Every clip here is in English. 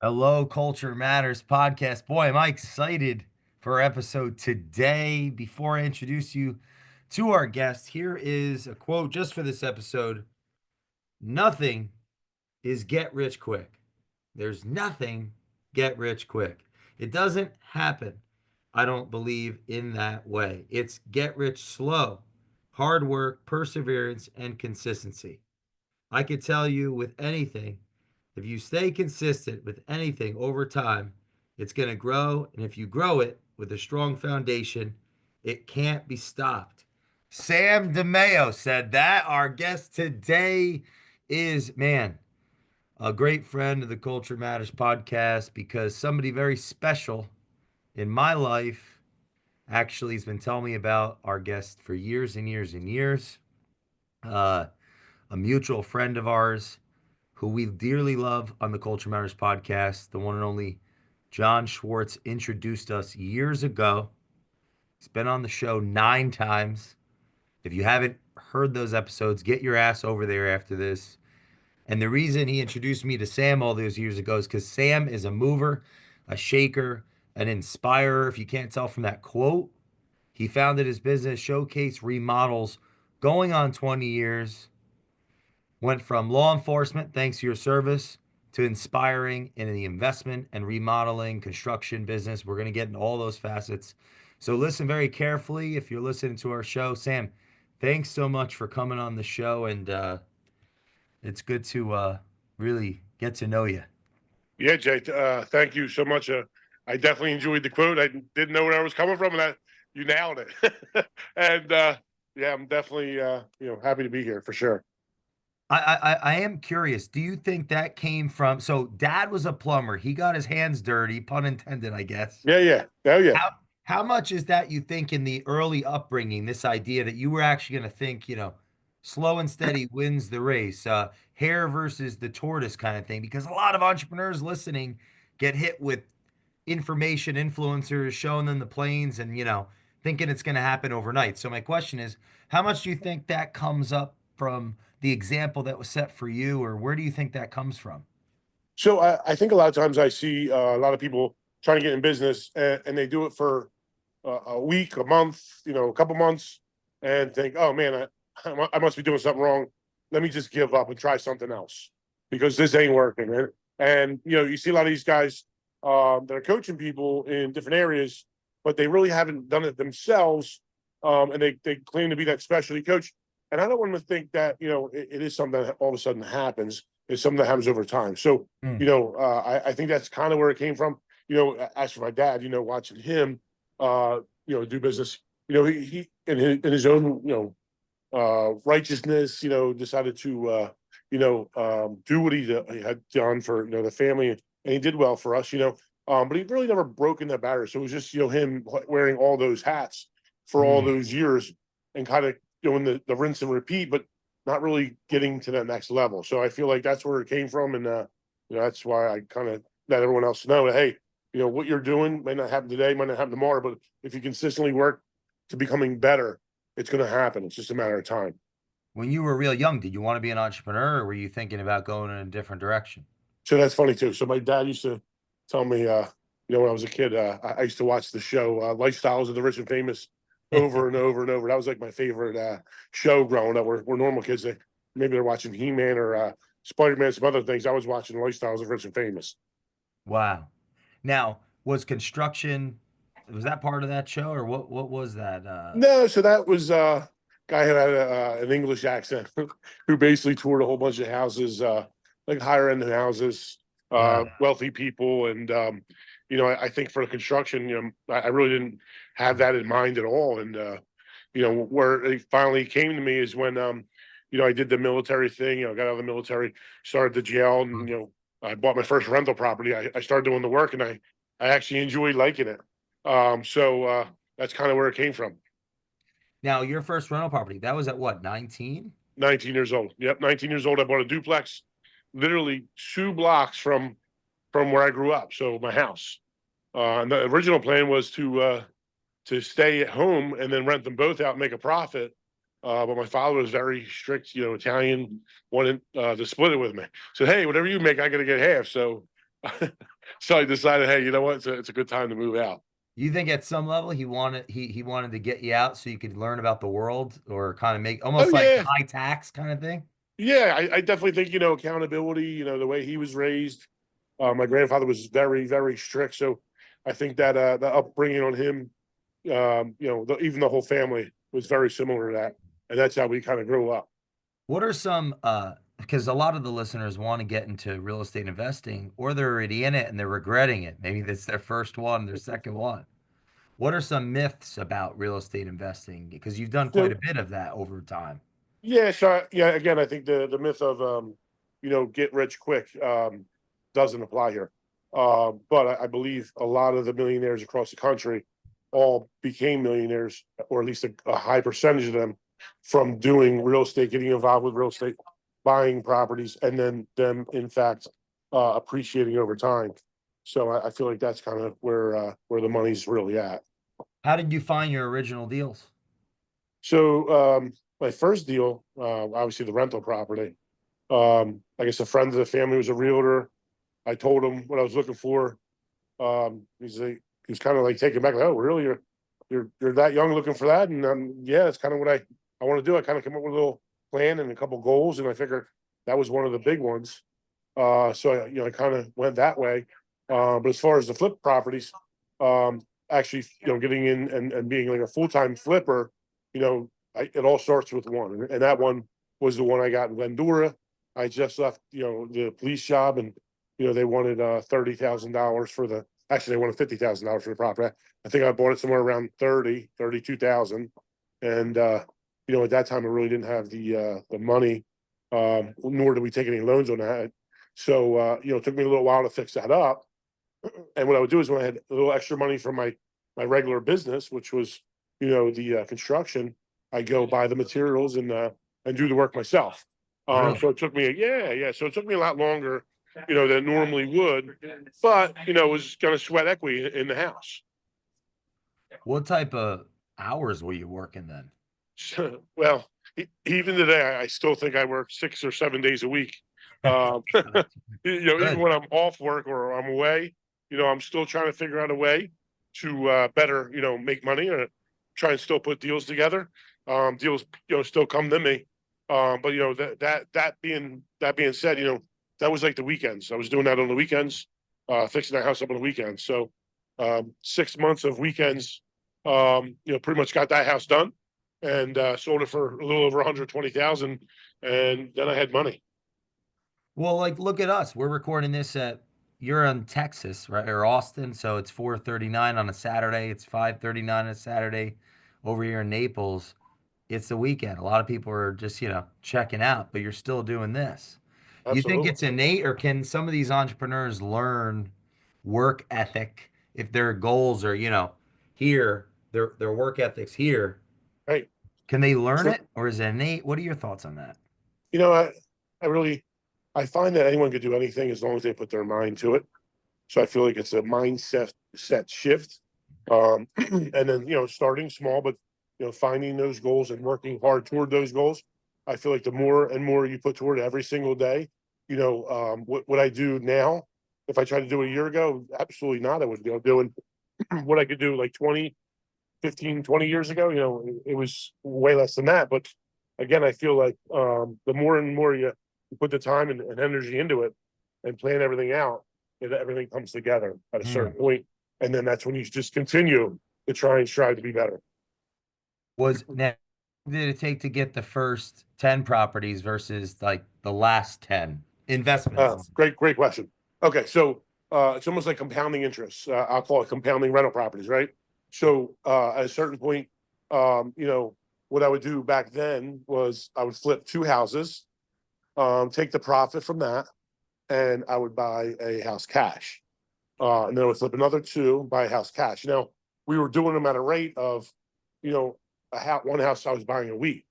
Hello, Culture Matters podcast. Boy, am I excited for our episode today. Before I introduce you to our guest, here is a quote just for this episode. Nothing is get rich quick. There's nothing get rich quick. It doesn't happen. I don't believe in that way. It's get rich slow, hard work, perseverance, and consistency. I could tell you with anything, if you stay consistent with anything over time, it's going to grow. And if you grow it with a strong foundation, it can't be stopped. Sam DeMaio said that. Our guest today is, man, a great friend of the Culture Matters podcast because somebody very special in my life actually has been telling me about our guest for years and years and years. Uh, a mutual friend of ours who we dearly love on the Culture Matters podcast, the one and only John Schwartz, introduced us years ago. He's been on the show 9 times. If you haven't heard those episodes, get your ass over there after this. And the reason he introduced me to Sam all those years ago is because Sam is a mover, a shaker, an inspirer. If you can't tell from that quote, he founded his business, Showcase Remodels, going on 20 years. Went from law enforcement, thanks to your service, to inspiring in the investment and remodeling construction business. We're going to get into all those facets. So listen very carefully if you're listening to our show. Sam, thanks so much for coming on the show, and it's good to really get to know you. Yeah, Jay, thank you so much. I definitely enjoyed the quote. I didn't know where I was coming from, and you nailed it. and yeah, I'm definitely happy to be here for sure. I am curious. Do you think that came from? So, Dad was a plumber. He got his hands dirty, pun intended, I guess. Yeah, yeah, oh yeah. How much is that you think in the early upbringing, this idea that you were actually going to think, slow and steady wins the race, hare versus the tortoise kind of thing? Because a lot of entrepreneurs listening get hit with information influencers showing them the planes and, thinking it's going to happen overnight. So my question is, how much do you think that comes up from the example that was set for you, or where do you think that comes from? So I think a lot of times I see a lot of people trying to get in business, and they do it for a week, a month, a couple months, and think, oh man, I must be doing something wrong. Let me just give up and try something else because this ain't working. And you see a lot of these guys that are coaching people in different areas, but they really haven't done it themselves. And they claim to be that specialty coach. And I don't want to think that, it is something that all of a sudden happens. It's something that happens over time. So, Mm. I think that's kind of where it came from. As for my dad, watching him, do business, he in his own, righteousness, decided to, do what he had done for, the family, and he did well for us, but he really never broken that barrier. So it was just, him wearing all those hats for all Mm. those years and kind of doing the rinse and repeat, but not really getting to that next level. So I feel like that's where it came from. And, that's why I kind of let everyone else know that, hey, what you're doing may not happen today, might not happen tomorrow, but if you consistently work to becoming better, it's going to happen. It's just a matter of time. When you were real young, did you want to be an entrepreneur, or were you thinking about going in a different direction? So that's funny too. So my dad used to tell me, when I was a kid, I used to watch the show Lifestyles of the Rich and Famous over and over and over. That was like my favorite show growing up. We're normal kids. Maybe they're watching He-Man or Spider-Man, some other things. I was watching Lifestyles of Rich and Famous. Wow. Now, was construction, was that part of that show, or what was that? No, so that was guy who had an English accent who basically toured a whole bunch of houses, like higher end houses, Wow. wealthy people, and I think for the construction, I really didn't have that in mind at all. And where it finally came to me is when I did the military thing. Got out of the military, started the jail, and I bought my first rental property. I started doing the work, and I actually enjoyed liking it. So that's kind of where it came from. Now, your first rental property, that was at what, 19? 19 years old. Yep, 19 years old. I bought a duplex, literally 2 blocks from where I grew up. So my house. And the original plan was to stay at home and then rent them both out and make a profit. But my father was very strict, Italian, wanted to split it with me. So hey, whatever you make, I got to get half. So So I decided, hey, you know what? It's a good time to move out. You think at some level he wanted to get you out so you could learn about the world or kind of make Oh almost like yeah, high tax kind of thing? yeah. I definitely think accountability. The way he was raised. My grandfather was very very strict, so I think that the upbringing on him, even the whole family was very similar to that, and that's how we kind of grew up. What are some because a lot of the listeners want to get into real estate investing or they're already in it and they're regretting it. Maybe that's their first one, their second one. What are some myths about real estate investing? Because you've done quite So a bit of that over time. yeah, so yeah, again, I think the myth of get rich quick doesn't apply here. But I believe a lot of the millionaires across the country all became millionaires, or at least a high percentage of them, from doing real estate, getting involved with real estate, buying properties, and then them in fact appreciating over time. So I feel like that's kind of where the money's really at. How did you find your original deals? So my first deal, obviously the rental property. I guess a friend of the family was a realtor. I told him what I was looking for. He was kind of like taken back, like, oh, really? You're that young looking for that? And yeah, it's kind of what I want to do. I kind of came up with a little plan and a couple goals, and I figured that was one of the big ones. So I kind of went that way. But as far as the flip properties, actually, getting in and being like a full time flipper, it all starts with one, and that one was the one I got in Glendora. I just left, the police job, and they wanted $30,000 for the. Actually, they wanted $50,000 for the property. I think I bought it somewhere around 32,000, and at that time I really didn't have the money, nor did we take any loans on that. So it took me a little while to fix that up. And what I would do is when I had a little extra money from my regular business, which was the construction, I go buy the materials and do the work myself. Really? So it took me yeah. So it took me a lot longer, than it normally would, but it was going to sweat equity in the house. What type of hours were you working then? So, well, even today, I still think I work 6 or 7 days a week. Um, even Good. when I'm off work or I'm away, I'm still trying to figure out a way to better, make money or try and still put deals together. Deals, still come to me. But that being said, that was like the weekends. I was doing that on the weekends, fixing that house up on the weekends. So 6 months of weekends, pretty much got that house done and sold it for a little over 120,000, and then I had money. Well, like look at us. We're recording this at you're in Texas, right? Or Austin, so it's 4:39 on a Saturday. It's 5:39 on a Saturday over here in Naples. It's the weekend. A lot of people are just, checking out, but you're still doing this. You think Absolutely. it's innate, or can some of these entrepreneurs learn work ethic if their goals are, here, their work ethics here? Right. Can they learn So it, or is it innate? What are your thoughts on that? you know, I really I find that anyone could do anything as long as they put their mind to it. So I feel like it's a mindset set shift. And then starting small, but finding those goals and working hard toward those goals. I feel like the more and more you put toward it every single day, what I do now, if I tried to do it a year ago, absolutely not. I would be doing what I could do like 20, 15, 20 years ago. It was way less than that. But again, I feel like the more and more you put the time and energy into it and plan everything out, everything comes together at a Hmm. certain point, and then that's when you just continue to try and strive to be better. Was now did it take to get the first 10 properties versus like the last 10 investments? Great question. Okay, so it's almost like compounding interest. I'll call it compounding rental properties, right? So at a certain point, what I would do back then was I would flip two houses, take the profit from that, and I would buy a house cash. And then I would flip another two, buy a house cash. Now we were doing them at a rate of, you know, one house I was buying a week,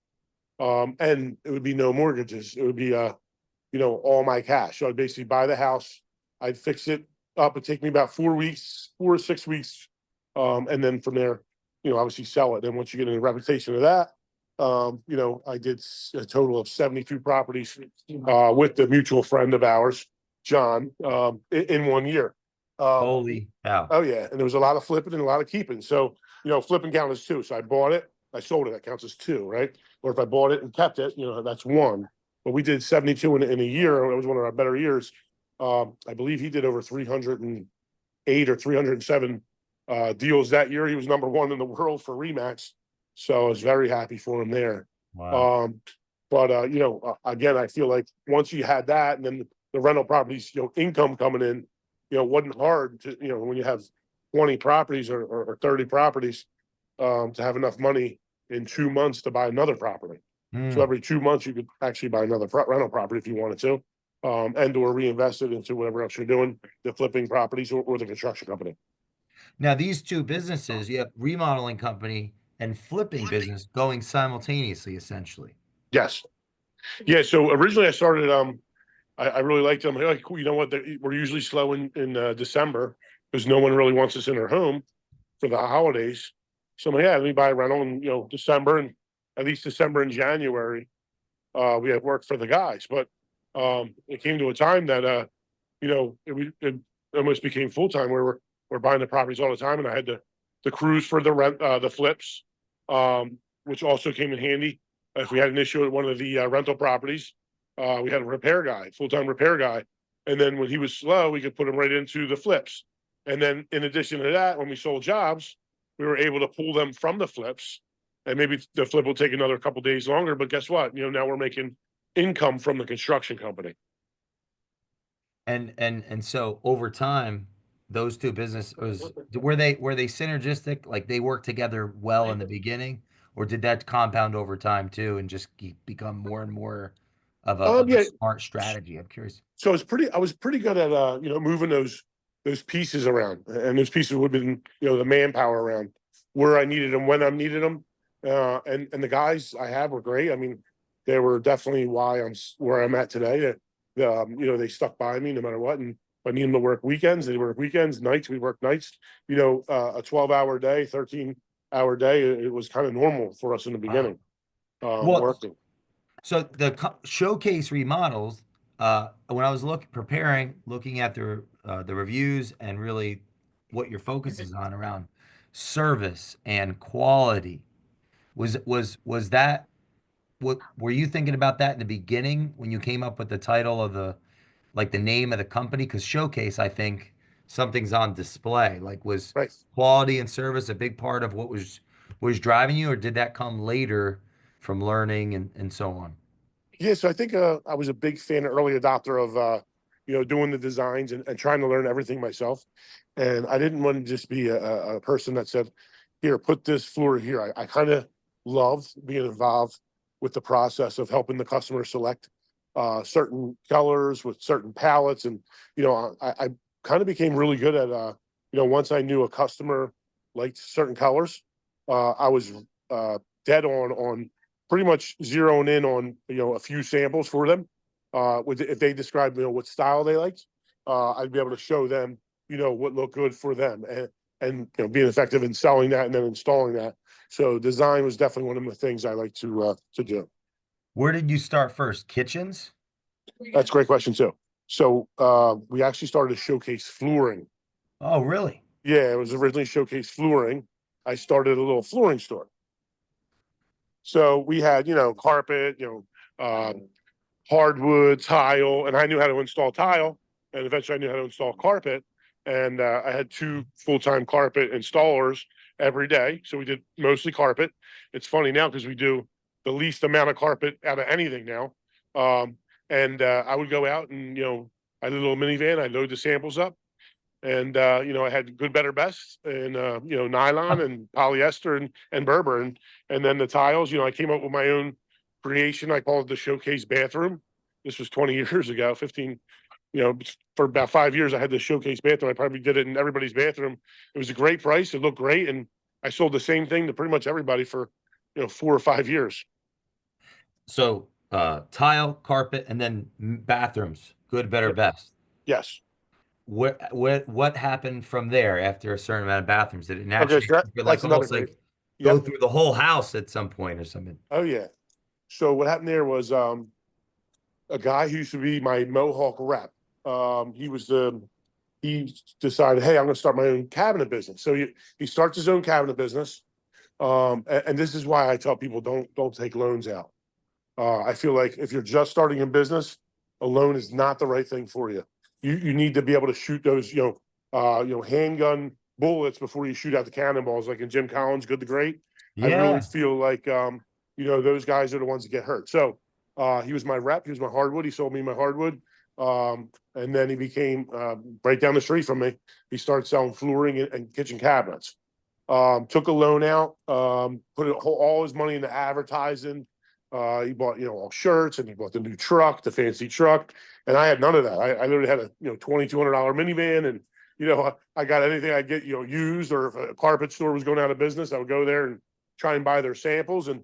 and it would be no mortgages. It would be all my cash. So I'd basically buy the house, I'd fix it up. It'd take me about 4 weeks, 4 or 6 weeks, and then from there, obviously sell it. And once you get in a reputation of that, I did a total of 72 properties with the mutual friend of ours, John, in one year. Um, Holy cow. oh yeah, and there was a lot of flipping and a lot of keeping. So flipping counts as two. So I bought it, I sold it. That counts as two, right? Or if I bought it and kept it, that's one. But we did 72 in a year. It was one of our better years. I believe he did over 308 or 307 deals that year. He was number one in the world for Remax. So I was very happy for him there. Wow. But again, I feel like once you had that, and then the rental properties, income coming in, it wasn't hard to, when you have 20 properties or 30 properties, to have enough money in 2 months to buy another property. So Mm. every 2 months, you could actually buy another rental property if you wanted to, and or reinvest it into whatever else you're doing, the flipping properties or the construction company. Now, these two businesses, you have remodeling company and flipping business going simultaneously, essentially. Yes. Yeah. So originally I started, I really liked them. Like, cool, you know what? We're usually slow in December because no one really wants us in their home for the holidays. So I'm like, yeah, let me buy a rental in December, and at least December and January, we had work for the guys. But it came to a time that it almost became full time where we're buying the properties all the time, and I had to cruise for the rent, the flips, which also came in handy. If we had an issue at one of the rental properties, we had a repair guy, full time repair guy, and then when he was slow, we could put him right into the flips. And then in addition to that, when we sold jobs, we were able to pull them from the flips, and maybe the flip will take another couple days longer. But guess what? Now we're making income from the construction company. And so over time, those two businesses, were they synergistic? Like they worked together well in the beginning, or did that compound over time too and just become more and more of a Yeah. smart strategy? I'm curious. So I was pretty good at moving those pieces around, and those pieces would have been the manpower around where I needed them when I needed them, and the guys I had were great. I mean, they were definitely why I'm where I'm at today. They stuck by me no matter what, and if I need them to work weekends, they work weekends. Nights, we work nights. A 12-hour day, 13-hour day, it was kind of normal for us in the Wow. beginning, Well, working. so the showcase remodels, when I was looking at the reviews and really what your focus is on around service and quality, was that what were you thinking about that in the beginning when you came up with the title of the name of the company? Because showcase, I think something's on display. Like was Right. quality and service a big part of what was driving you, or did that come later from learning and so on? Yeah, so I think I was a big fan, early adopter of doing the designs and trying to learn everything myself. And I didn't want to just be a person that said, "Here, put this floor here." I kind of loved being involved with the process of helping the customer select certain colors with certain palettes, and I kind of became really good at once I knew a customer liked certain colors, I was dead on pretty much zeroing in on a few samples for them. If they described what style they liked, I'd be able to show them what looked good for them, and being effective in selling that and then installing that. So design was definitely one of the things I like to do. Where did you start first? Kitchens? That's a great question too. So we actually started to showcase flooring. Oh, really? Yeah, it was originally showcase flooring. I started a little flooring store. So we had carpet, hardwood, tile, and I knew how to install tile, and eventually I knew how to install carpet. And I had two full-time carpet installers every day, so we did mostly carpet. It's funny now because we do the least amount of carpet out of anything now. And I would go out and I had a little minivan. I load the samples up, and I had good, better, best, and nylon and polyester and Berber, and then the tiles. I came up with my own creation. I called it the Showcase bathroom. This was 20 years ago, 15. For about 5 years, I had the Showcase bathroom. I probably did it in everybody's bathroom. It was a great price. It looked great, and I sold the same thing to pretty much everybody for 4 or 5 years. So, tile, carpet, and then bathrooms. Good, better, Yep. best. Yes. What happened from there after a certain amount of bathrooms? Did it Okay, naturally so like that's another almost great. like go Yep. through the whole house at some point or something? Oh yeah. So what happened there was a guy who used to be my Mohawk rep. He was he decided, hey, I'm going to start my own cabinet business. So he starts his own cabinet business. And this is why I tell people don't take loans out. I feel like if you're just starting in business, a loan is not the right thing for you. You need to be able to shoot those handgun bullets before you shoot out the cannonballs, like in Jim Collins' Good to Great. I really Yeah. feel like those guys are the ones that get hurt. So he was my rep. He was my hardwood. He sold me my hardwood. And then he became right down the street from me. He started selling flooring and kitchen cabinets. Took a loan out, put all his money into advertising. He bought, all shirts, and he bought the new truck, the fancy truck. And I had none of that. I literally had a, $2,200 minivan. And, I got anything I'd get, used, or if a carpet store was going out of business, I would go there and try and buy their samples. And,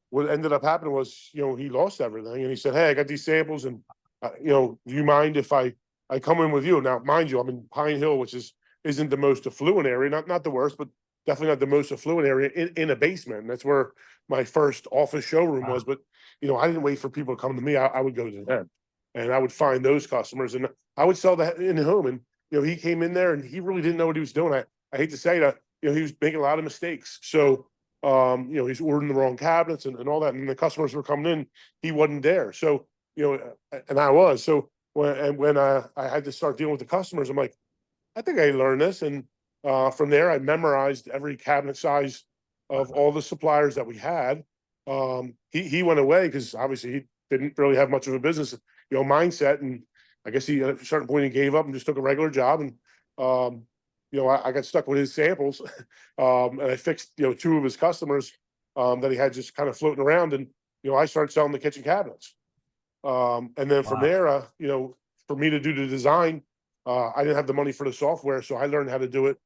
what ended up happening was, he lost everything. And he said, hey, I got these samples. And, do you mind if I come in with you? Now, mind you, I'm in Pine Hill, which isn't the most affluent area, not the worst, but definitely not the most affluent area in a basement. And that's where my first office showroom was. But, I didn't wait for people to come to me. I would go to them, and I would find those customers, and I would sell that in the home. And, he came in there and he really didn't know what he was doing. I hate to say that, he was making a lot of mistakes. So, he's ordering the wrong cabinets and all that. And the customers were coming in, he wasn't there. So, and I was. So when I had to start dealing with the customers, I'm like, I think I learned this. And from there, I memorized every cabinet size of all the suppliers that we had. He went away because obviously he didn't really have much of a business, mindset. And I guess he at a certain point he gave up and just took a regular job. And I got stuck with his samples, and I fixed two of his customers that he had just kind of floating around. And I started selling the kitchen cabinets. And then from Wow. there, for me to do the design, I didn't have the money for the software, so I learned how to do it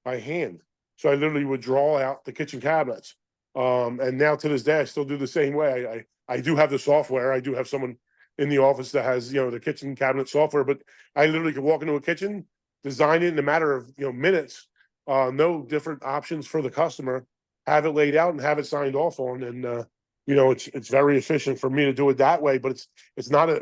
by hand. So I literally would draw out the kitchen cabinets. And now to this day, I still do the same way. I do have the software. I do have someone in the office that has, the kitchen cabinet software, but I literally could walk into a kitchen, design it in a matter of, minutes, no different options for the customer, have it laid out and have it signed off on. And, it's very efficient for me to do it that way, but it's not a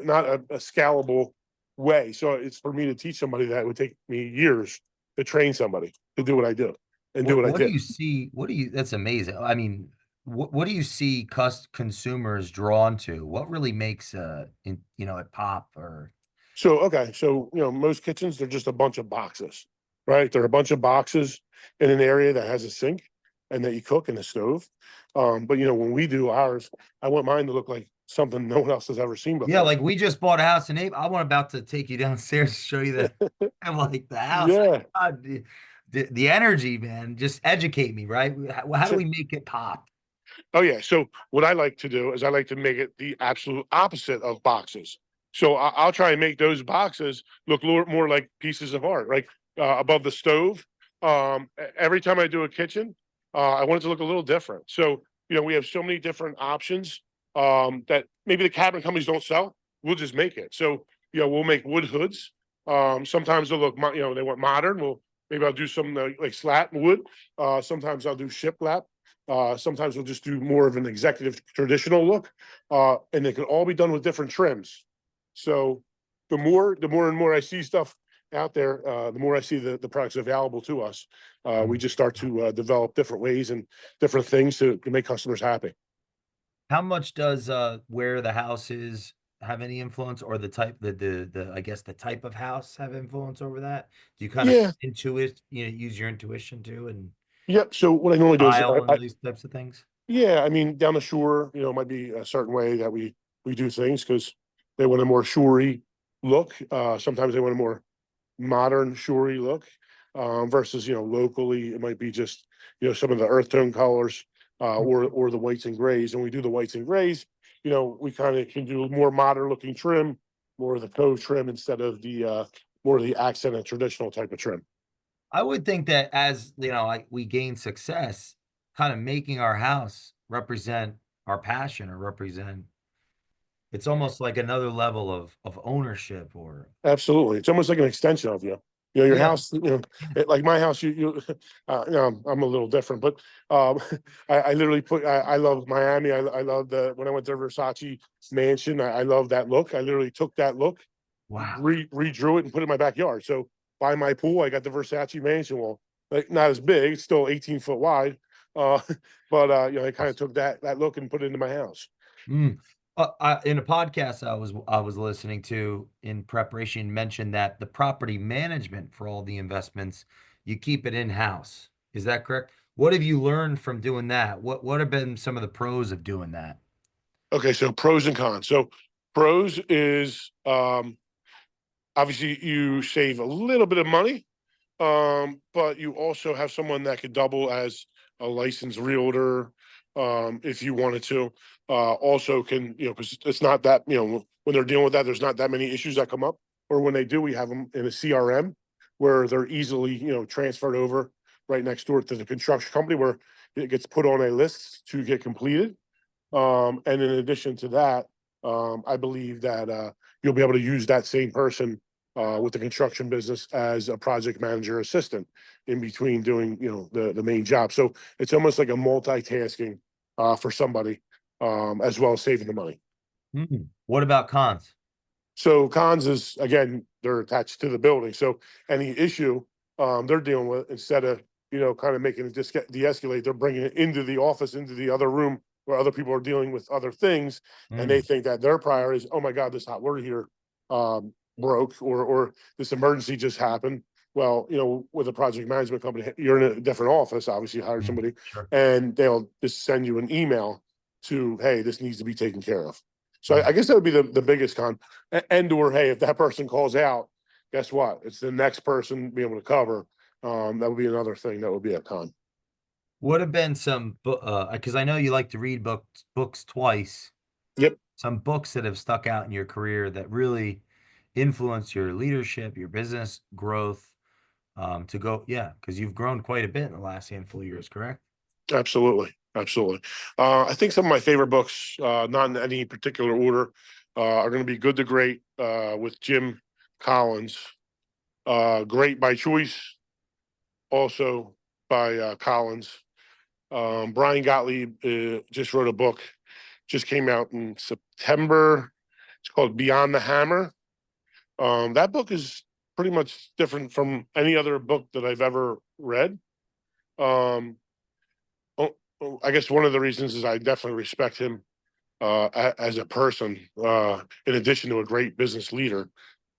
scalable way. So it's for me to teach somebody that it would take me years to train somebody to do what I do and do what I What do did. you see? That's amazing. I mean, what do you see consumers drawn to? What really makes it pop or So, okay. So, most kitchens, they're just a bunch of boxes, right? They're a bunch of boxes in an area that has a sink and that you cook in the stove. But when we do ours, I want mine to look like something no one else has ever seen yeah, before. like we just bought a house in Ape. I'm about to take you downstairs to show you the and like the house. Yeah. God, the energy, man. Just educate me, right? How do So, we make it pop? oh yeah. So what I like to do is I like to make it the absolute opposite of boxes. So I'll try and make those boxes look more like pieces of art, like above the stove. Every time I do a kitchen, I want it to look a little different. So we have so many different options that maybe the cabinet companies don't sell. We'll just make it. So we'll make wood hoods. Sometimes they'll look, they want modern. Well, maybe I'll do some like slat wood. Sometimes I'll do shiplap. Sometimes we'll just do more of an executive traditional look, and they can all be done with different trims. So the more I see stuff out there, the more I see the products available to us. We just start to develop different ways and different things to make customers happy. How much does where the house is have any influence, or the type the I guess the type of house have influence over that? Do you kind of Yeah, use your intuition too and yep. So what I normally do is style and these types of things? yeah, I mean, down the shore, might be a certain way that we do things because they want a more shorey look. Sometimes they want a more modern shorey look, versus locally it might be just some of the earth tone colors, or the whites and grays. And we do the whites and grays, we kind of can do more modern looking trim, more of the cove trim instead of the more of the accent and traditional type of trim. I would think that as we gain success, kind of making our house represent our passion or represent it's almost like another level of ownership or Absolutely. It's almost like an extension of you. Your yeah. house, like my house, I'm a little different, but I literally I love Miami. I love when I went to Versace mansion. I love that look. I literally took that look Wow. redrew it and put it in my backyard. So by my pool, I got the Versace mansion wall, like not as big, it's still 18 foot wide. Uh, but I kind of took that look and put it into my house. Mm. In a podcast I was listening to in preparation, mentioned that the property management for all the investments, you keep it in house. Is that correct? What have you learned from doing that? What have been some of the pros of doing that? Okay, so pros and cons. So pros is obviously you save a little bit of money, but you also have someone that could double as a licensed realtor, if you wanted to. Also can, because it's not that, when they're dealing with that, there's not that many issues that come up. Or when they do, we have them in a CRM where they're easily, transferred over right next door to the construction company where it gets put on a list to get completed. And in addition to that, I believe that you'll be able to use that same person with the construction business as a project manager assistant in between doing, the main job. So it's almost like a multitasking for somebody, as well as saving the money. What about cons? So cons is, again, they're attached to the building. So any issue they're dealing with, instead of, kind of making it de-escalate, they're bringing it into the office, into the other room where other people are dealing with other things. And they Mm, think that their priority is, oh my God, this hot water heater broke, or this emergency just happened. Well, with a project management company, you're in a different office, obviously you hire somebody, sure. and they'll just send you an email to, hey, this needs to be taken care of. So I Mm. guess that would be the biggest con. And or, hey, if that person calls out, guess what? It's the next person being able to cover. That would be another thing that would be a con. What have been some because I know you like to read books twice, Yep, some books that have stuck out in your career that really influence your leadership, your business growth, to go, yeah, because you've grown quite a bit in the last handful of years, correct? absolutely, absolutely. I think some of my favorite books, not in any particular order, are going to be Good to Great with Jim Collins. Great by Choice, also by Collins. Brian Gottlieb just wrote a book, just came out in September. It's called Beyond the Hammer. That book is pretty much different from any other book that I've ever read. Um, I guess one of the reasons is I definitely respect him as a person, in addition to a great business leader.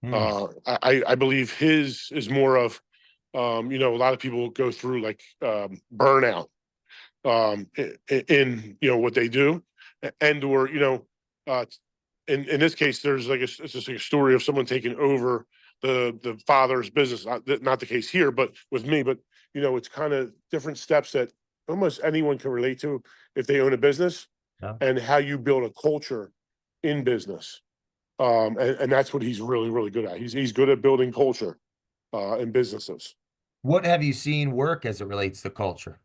Hmm. I believe his is more of, a lot of people go through like burnout in what they do, and or in this case, there's like it's just like a story of someone taking over the father's business. Not the case here, but with me. But it's kind of different steps that almost anyone can relate to if they own a business, Yeah. and how you build a culture in business. And that's what he's really really good at. He's good at building culture in businesses. What have you seen work as it relates to culture?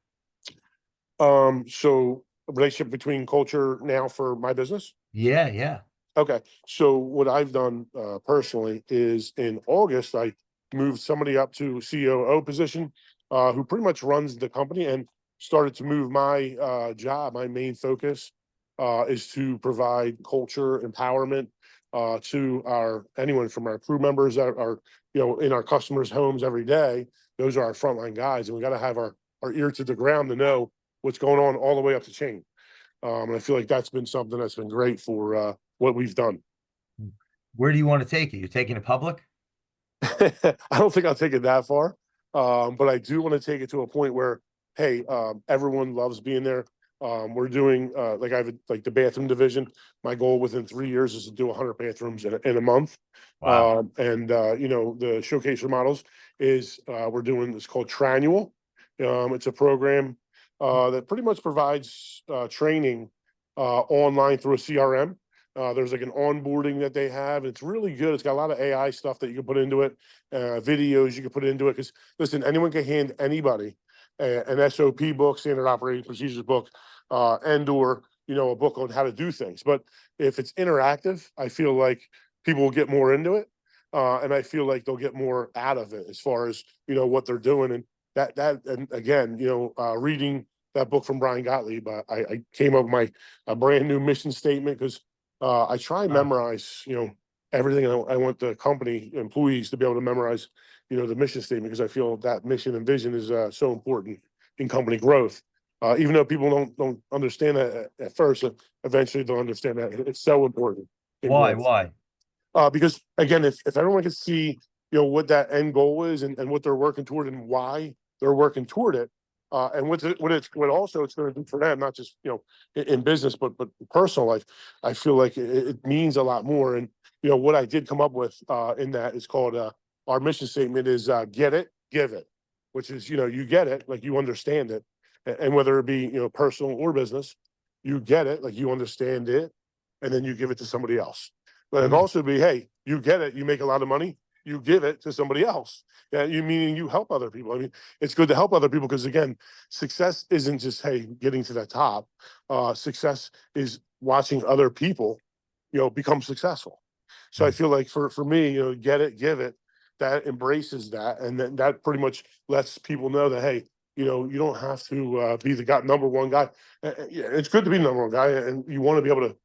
So a relationship between culture now for my business. Yeah, yeah. Okay. So what I've done personally is in August, I moved somebody up to COO position, who pretty much runs the company, and started to move my job. My main focus is to provide culture empowerment to our anyone from our crew members that are in our customers' homes every day. Those are our frontline guys, and we got to have our ear to the ground to know what's going on all the way up the chain. And I feel like that's been something that's been great for what we've done. Where do you want to take it? You're taking it public? I don't think I'll take it that far, but I do want to take it to a point where, hey, everyone loves being there. We're doing like I have like the bathroom division. My goal within 3 years is to do 100 bathrooms in a month. Wow. And the Showcase Remodels is we're doing it's called Triannual. It's a program that pretty much provides training online through a CRM. There's like an onboarding that they have. It's really good. It's got a lot of AI stuff that you can put into it, videos you can put into it. Because listen, anyone can hand anybody an SOP book, standard operating procedures book, and or a book on how to do things. But if it's interactive, I feel like people will get more into it, and I feel like they'll get more out of it as far as what they're doing. And and again, reading that book from Brian Gottlieb, I came up with my a brand new mission statement because I try and Wow. memorize, everything. I want the company employees to be able to memorize, the mission statement, because I feel that mission and vision is so important in company growth. Even though people don't understand that at first, eventually they'll understand that it's so important in Why? growth. Why? Because again, if everyone can see, what that end goal is, and what they're working toward and why they're working toward it, and what also it's going to do for them, not just in business, but personal life. I feel like it means a lot more. And what I did come up with in that is called our mission statement is get it, give it, which is you get it like you understand it, and whether it be personal or business, you get it like you understand it, and then you give it to somebody else. But it Mm. also be, hey, you get it, you make a lot of money, you give it to somebody else. Yeah, you meaning you help other people. I mean, it's good to help other people because again, success isn't just hey getting to the top. Success is watching other people, become successful. So I Mm. feel like for me, get it, give it, that embraces that, and then that pretty much lets people know that hey, you don't have to be the guy, number one guy. Yeah, it's good to be the number one guy, and you want to be able to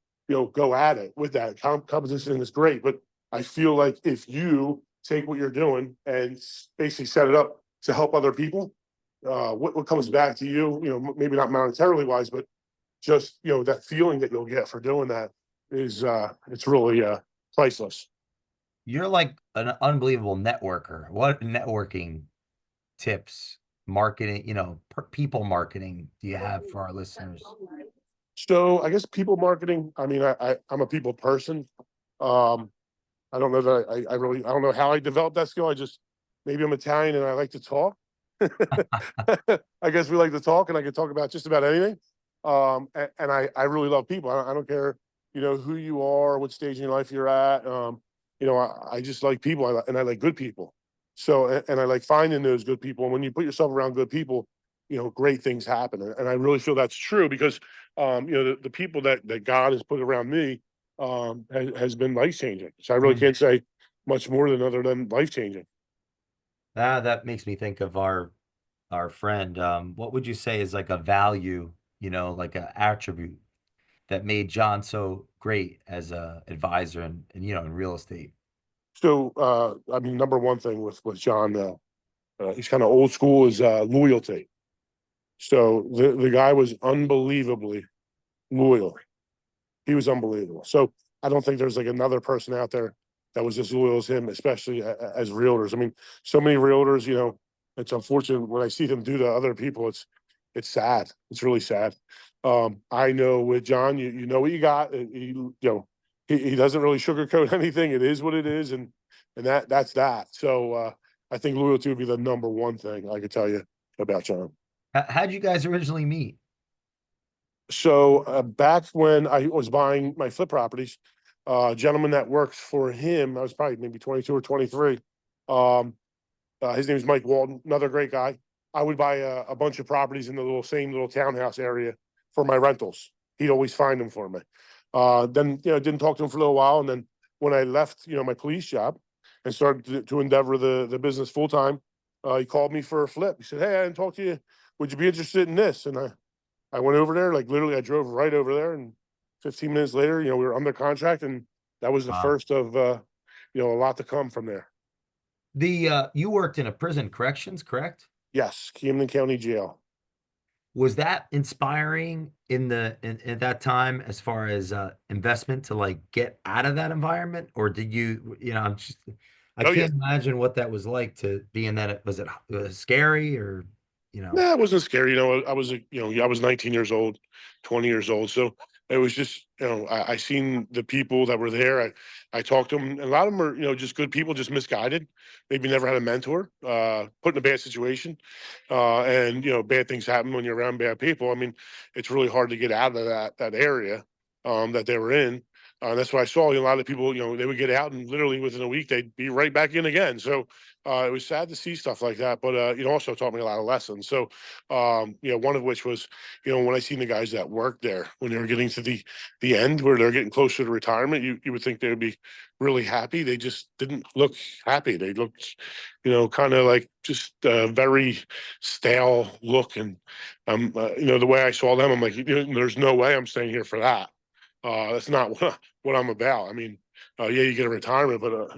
go at it with that. Competition is great, but I feel like if you take what you're doing and basically set it up to help other people, what comes back to you, maybe not monetarily wise, but just that feeling that you'll get for doing that is it's really priceless. You're like an unbelievable networker. What networking tips, marketing, people marketing do you have for our listeners? So I guess people marketing. I mean, I'm a people person. Um, I don't know that I really I don't know how I developed that skill. I just maybe I'm Italian and I like to talk. I guess we like to talk, and I can talk about just about anything. And I really love people. I don't care, who you are, what stage in your life you're at. I just like people, and I like good people. So, and I like finding those good people. And when you put yourself around good people, great things happen. And I really feel that's true because, the people that God has put around me has been life changing. So I really Mm. can't say much more than other than life changing. Ah, that makes me think of our friend. What would you say is like a value, like an attribute that made John so great as a advisor in real estate? So, I mean, number one thing with John, he's kind of old school, is loyalty. So the guy was unbelievably loyal. He was unbelievable. So I don't think there's like another person out there that was as loyal as him, especially as realtors. I mean, so many realtors, it's unfortunate when I see them do to other people. It's sad. It's really sad. I know with John, you know what you got. He doesn't really sugarcoat anything. It is what it is, and that's that. So I think loyalty would be the number one thing I could tell you about John. How'd you guys originally meet? So back when I was buying my flip properties, a gentleman that worked for him, I was probably maybe 22 or 23. Um, his name is Mike Walton, another great guy. I would buy a bunch of properties in the same little townhouse area for my rentals. He'd always find them for me. Then didn't talk to him for a little while, and then when I left my police job and started to endeavor the business full time, he called me for a flip. He said, "Hey, I didn't talk to you. Would you be interested in this?" And I went over there, like literally, I drove right over there, and 15 minutes later, we were under contract, and that was the Wow. first of a lot to come from there. You worked in a prison corrections, correct? Yes, Camden County Jail. Was that inspiring in that time as far as investment to like get out of that environment? Or did I Oh yeah. can't imagine what that was like to be in that. Was it scary or, Nah, it wasn't scary. I was, I was 19 years old, 20 years old. So it was just, I seen the people that were there. I talked to them, and a lot of them are, just good people, just misguided. Maybe never had a mentor, put in a bad situation. And, bad things happen when you're around bad people. I mean, it's really hard to get out of that area, that they were in. That's what I saw. A lot of people, they would get out and literally within a week, they'd be right back in again. So, it was sad to see stuff like that, but also taught me a lot of lessons. So, one of which was, when I seen the guys that worked there when they were getting to the end where they're getting closer to retirement, you would think they would be really happy. They just didn't look happy. They looked, kind of like just a very stale look. And the way I saw them, I'm like, there's no way I'm staying here for that. That's not what I'm about. I mean, Yeah, you get a retirement, but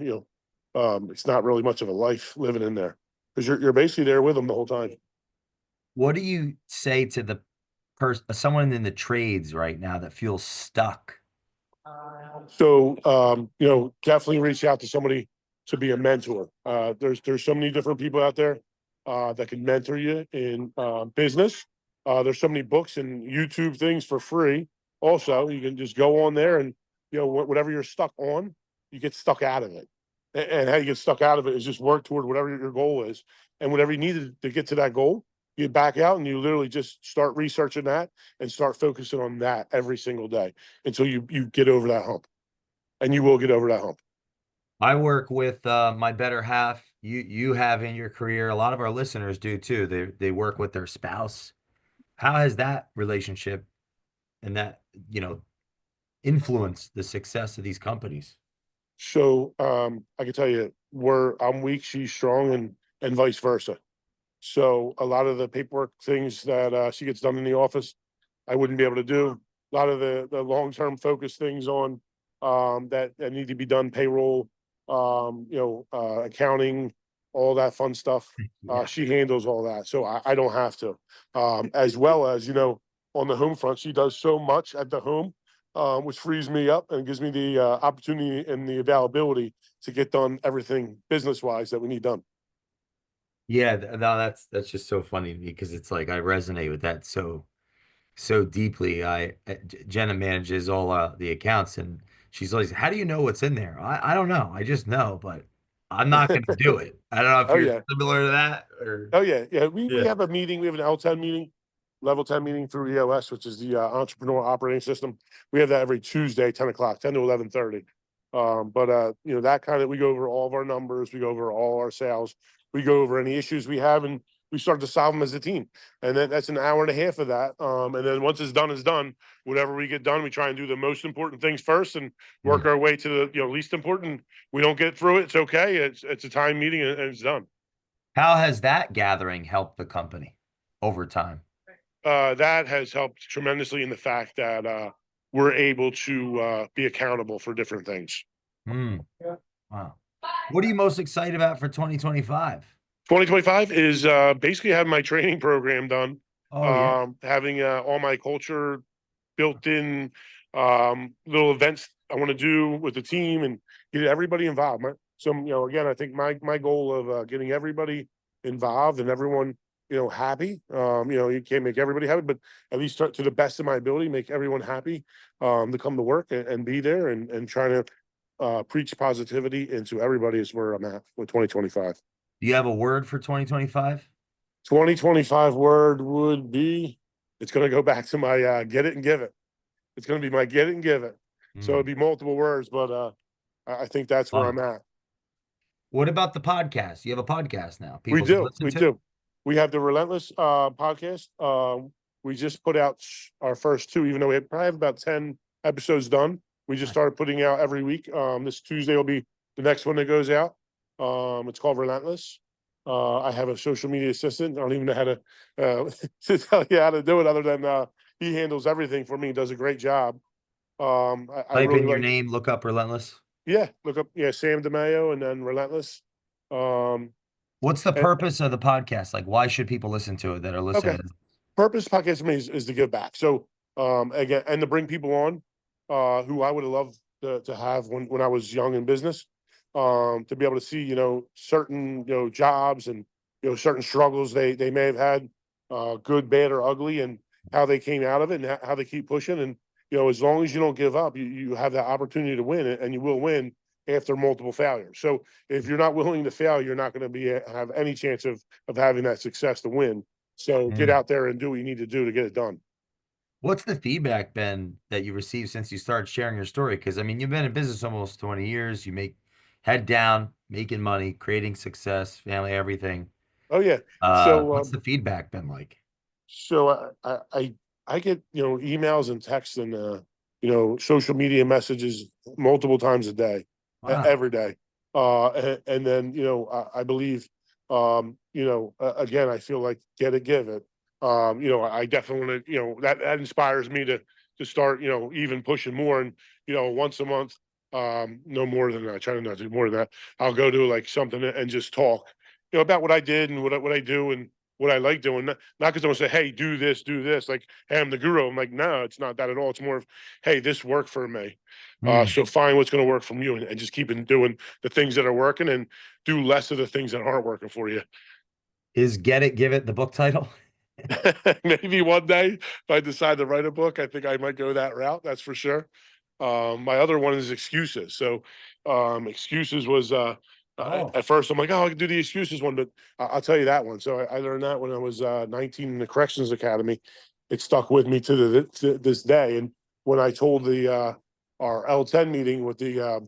it's not really much of a life living in there because you're basically there with them the whole time. What do you say to the person, someone in the trades right now that feels stuck? So definitely reach out to somebody to be a mentor. There's so many different people out there that can mentor you in business. There's so many books and YouTube things for free. Also, you can just go on there and whatever you're stuck on, you get stuck out of it. And how you get stuck out of it is just work toward whatever your goal is, and whatever you need to get to that goal, you back out and you literally just start researching that and start focusing on that every single day until you get over that hump, and you will get over that hump. I work with my better half. You have in your career, a lot of our listeners do too. They work with their spouse. How has that relationship and that, you know, influenced the success of these companies? So I can tell you, where I'm weak, she's strong, and vice versa. So a lot of the paperwork things that she gets done in the office, I wouldn't be able to do. A lot of the long term focus things on that need to be done, payroll, accounting, all that fun stuff. Yeah. She handles all that, so I don't have to. As well as on the home front, she does so much at the home, which frees me up and gives me the opportunity and the availability to get done everything business wise that we need done. Yeah, no, that's just so funny to me because it's like I resonate with that so deeply. Jenna manages all the accounts, and she's always, "How do you know what's in there?" I don't know. I just know, but I'm not going to do it. I don't know if Oh you're yeah. similar to that or Oh yeah, yeah. We yeah. have a meeting. We have an L10 meeting, level 10 meeting through EOS, which is the entrepreneurial operating system. We have that every Tuesday, 10 o'clock, 10 to 11:30. But that kind of, we go over all of our numbers, we go over all our sales, we go over any issues we have, and we start to solve them as a team. And then that's an hour and a half of that. And then once it's done, it's done. Whatever we get done, we try and do the most important things first and work Mm. our way to the least important. We don't get through it, it's okay. It's a time meeting, and it's done. How has that gathering helped the company over time? That has helped tremendously in the fact that we're able to be accountable for different things. Mm, wow. What are you most excited about for 2025? 2025 is basically having my training program done, Oh yeah. having all my culture built in, little events I want to do with the team and get everybody involved. So, again, I think my goal of getting everybody involved and everyone, happy. You can't make everybody happy, but at least start to the best of my ability, make everyone happy, to come to work and be there and trying to preach positivity into everybody is where I'm at with 2025. Do you have a word for 2025? 2025 word would be, it's going to go back to my get it and give it. It's going to be my get it and give it. So Mm, it'd be multiple words, but I think that's where love it. I'm at. What about the podcast? You have a podcast now. We People can do, listen we to. do. We have the Relentless podcast. We just put out our first two, even though we probably have about 10 episodes done. We just started putting out every week. This Tuesday will be the next one that goes out. It's called Relentless. I have a social media assistant. I don't even know how to to tell you how to do it, other than he handles everything for me. Does a great job. I Type really in your like. name, look up Relentless. Yeah, look up, Sam DeMaio and then Relentless. Um, What's the and, purpose of the podcast? Like, why should people listen to it that are okay, listening? purpose podcast for me is to give back. So again, and to bring people on who I would have loved to have when I was young in business, to be able to see certain jobs and certain struggles they may have had, good, bad, or ugly, and how they came out of it and how they keep pushing. And as long as you don't give up, you have that opportunity to win it, and you will win after multiple failures. So if you're not willing to fail, you're not going to have any chance of having that success to win. So get Mm. out there and do what you need to do to get it done. What's the feedback been that you received since you started sharing your story? Because I mean, you've been in business almost 20 years. You make head down, making money, creating success, family, everything. Oh yeah. So What's the feedback been like? I get emails and texts and social media messages multiple times a day, Wow. every day, and then I believe again, I feel like get it, give it. I definitely want to, that inspires me to start even pushing more, and once a month. No more than that. I try to not do more than that. I'll go to like something and just talk, about what I did and what I do and what I like doing. Not because I want to say, hey, do this. Like, hey, I'm the guru. I'm like, no, it's not that at all. It's more of, hey, this worked for me. Mm. So find what's going to work from you and just keep doing the things that are working and do less of the things that aren't working for you. Is Get It, Give It the book title? Maybe one day if I decide to write a book, I think I might go that route. That's for sure. My other one is excuses. So excuses was Oh, at first I'm like, oh, I can do the excuses one, but I'll tell you that one. So I learned that when I was 19 in the Corrections Academy. It stuck with me to this day. And when I told the our L10 meeting with the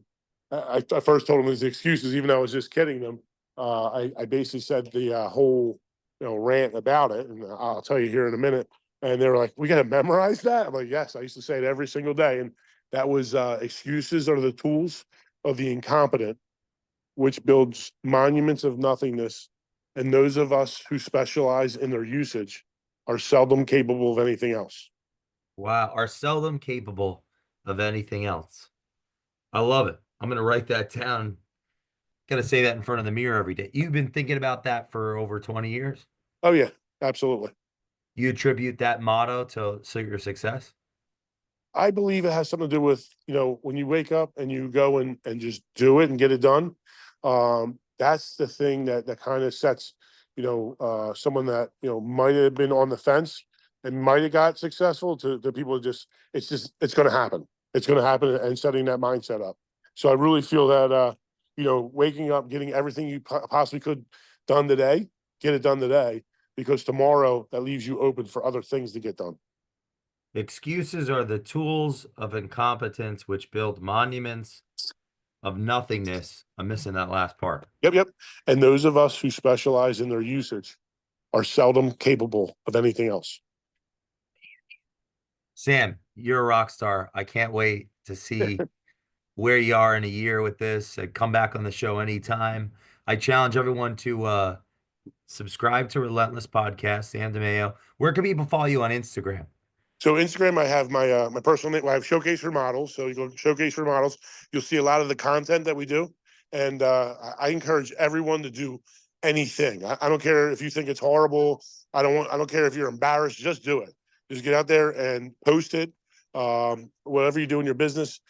I first told them these excuses, even though I was just kidding them. I basically said the whole rant about it, and I'll tell you here in a minute. And they were like, "We got to memorize that." I'm like, "Yes." I used to say it every single day, and that was excuses are the tools of the incompetent, which builds monuments of nothingness. And those of us who specialize in their usage are seldom capable of anything else. wow. Are seldom capable of anything else. I love it. I'm going to write that down. Got to say that in front of the mirror every day. You've been thinking about that for over 20 years. Oh yeah, absolutely. You attribute that motto to your success? I believe it has something to do with, when you wake up and you go and just do it and get it done. That's the thing that kind of sets, someone that, might have been on the fence and might have got successful to people who it's going to happen. It's going to happen and setting that mindset up. So I really feel that, waking up, getting everything you possibly could done today, get it done today, because tomorrow that leaves you open for other things to get done. Excuses are the tools of incompetence which build monuments of nothingness. I'm missing that last part. Yep, yep. And those of us who specialize in their usage are seldom capable of anything else. Sam, you're a rock star. I can't wait to see where you are in a year with this. Come back on the show anytime. I challenge everyone to subscribe to Relentless Podcast, Sam DeMaio. Where can people follow you on Instagram? So Instagram, I have my personal name. I have Showcase Remodels. So you go to Showcase Remodels, you'll see a lot of the content that we do, and I encourage everyone to do anything. I don't care if you think it's horrible. I don't care if you're embarrassed. Just do it. Just get out there and post it. Whatever you do in your business,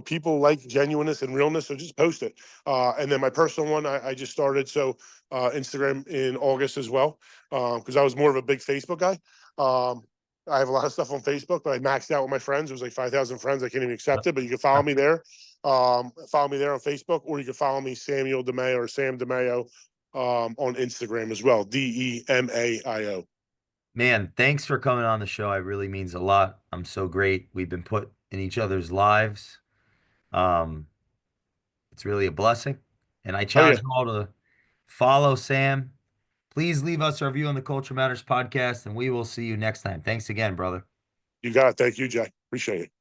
people like genuineness and realness. So just post it. And then my personal one, I just started. So Instagram in August as well, because I was more of a big Facebook guy. I have a lot of stuff on Facebook, but I maxed out with my friends. It was like 5,000 friends. I can't even accept it, but you can follow me there. Follow me there on Facebook, or you can follow me Samuel DeMaio or Sam DeMaio on Instagram as well. DEMAIO. Man, thanks for coming on the show. It really means a lot. I'm so great. We've been put in each other's lives. Um, it's really a blessing. And I Oh challenge yeah, you all to follow Sam. Please leave us a review on the Culture Matters podcast, and we will see you next time. Thanks again, brother. you got it. Thank you, Jay. Appreciate it.